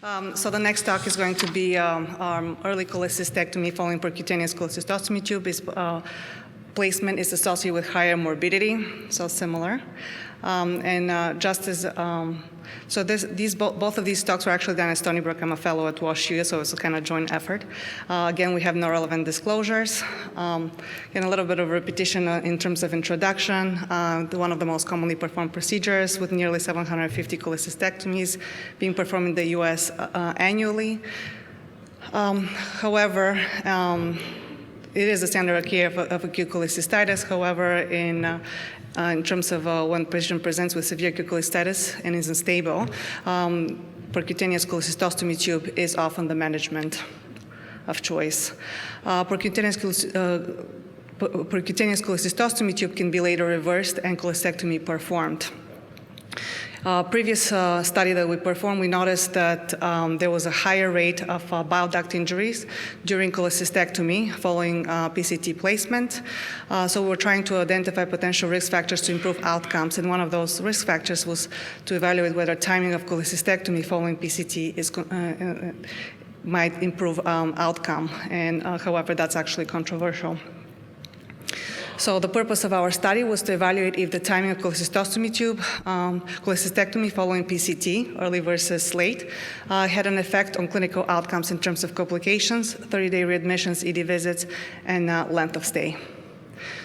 So the next talk is going to be early cholecystectomy following percutaneous cholecystostomy tube. Placement is associated with higher morbidity, so similar. Both of these talks were actually done at Stony Brook. I'm a fellow at WashU, so it's a kind of joint effort. Again, we have no relevant disclosures. Again, a little bit of repetition in terms of introduction. One of the most commonly performed procedures, with nearly 750 cholecystectomies being performed in the U.S. Annually. However, it is a standard of care of acute cholecystitis. However, in terms of when the patient presents with severe acute cholecystitis and is unstable, percutaneous cholecystostomy tube is often the management of choice. Percutaneous cholecystostomy tube can be later reversed and cholecystectomy performed. Previous study that we performed, we noticed that there was a higher rate of bile duct injuries during cholecystectomy following PCT placement. So we were trying to identify potential risk factors to improve outcomes, and one of those risk factors was to evaluate whether timing of cholecystectomy following PCT might improve outcome. And however, that's actually controversial. So the purpose of our study was to evaluate if the timing of cholecystostomy tube, cholecystectomy following PCT, early versus late, had an effect on clinical outcomes in terms of complications, 30-day readmissions, ED visits, and length of stay.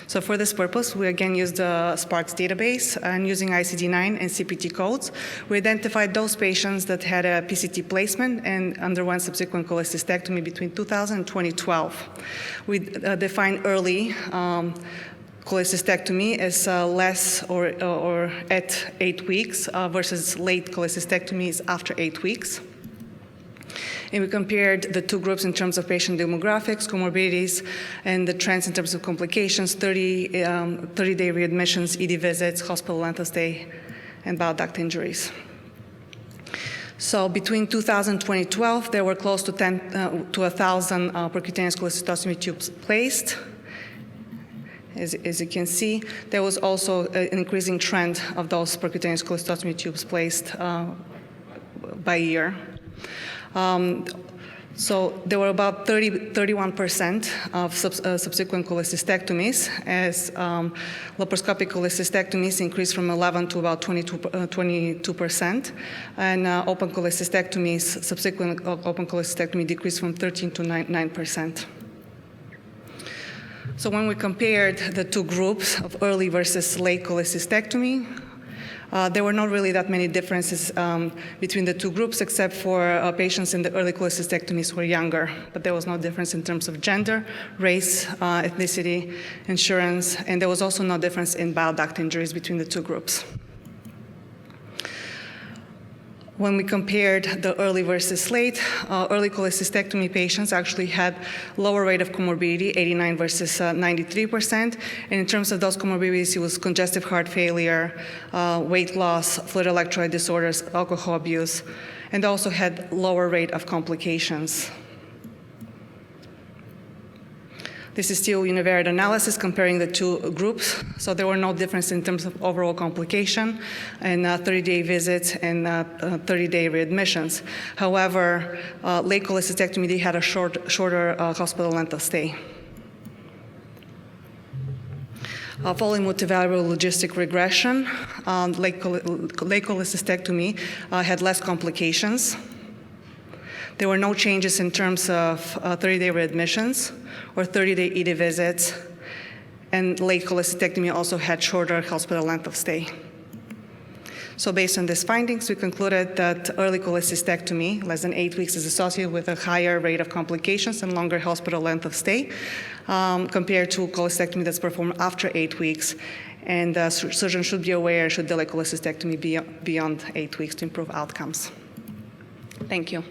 So for this purpose, we again used the SPARCS database, and using ICD-9 and CPT codes, we identified those patients that had a PCT placement and underwent subsequent cholecystectomy between 2000 and 2012. We defined early cholecystectomy as less or at 8 weeks versus late cholecystectomies after 8 weeks. And we compared the two groups in terms of patient demographics, comorbidities, and the trends in terms of complications, 30-day readmissions, ED visits, hospital length of stay, and bile duct injuries. So between 2000 and 2012, there were close to 1,000 percutaneous cholecystostomy tubes placed. As you can see, there was also an increasing trend of those percutaneous cholecystostomy tubes placed by year. So there were about 31% of subsequent cholecystectomies, as laparoscopic cholecystectomies increased from 11 to about 22%, and open cholecystectomies, subsequent open cholecystectomy decreased from 13 to 9%. So when we compared the two groups of early versus late cholecystectomy, there were not really that many differences between the two groups, except for patients in the early cholecystectomies who were younger. But there was no difference in terms of gender, race, ethnicity, insurance, and there was also no difference in bile duct injuries between the two groups. When we compared the early versus late, early cholecystectomy patients actually had lower rate of comorbidity, 89 versus 93%. And in terms of those comorbidities, it was congestive heart failure, weight loss, fluid electrolyte disorders, alcohol abuse, and also had lower rate of complications. This is still univariate analysis comparing the two groups. So there were no difference in terms of overall complication and 30-day visits and 30-day readmissions. However, late cholecystectomy, they had a shorter hospital length of stay. Following multivariate logistic regression, late cholecystectomy had less complications. There were no changes in terms of 30-day readmissions or 30-day ED visits, and late cholecystectomy also had shorter hospital length of stay. So based on these findings, we concluded that early cholecystectomy, less than 8 weeks, is associated with a higher rate of complications and longer hospital length of stay compared to cholecystectomy that's performed after 8 weeks. And surgeons should be aware, should delay cholecystectomy beyond 8 weeks to improve outcomes. Thank you.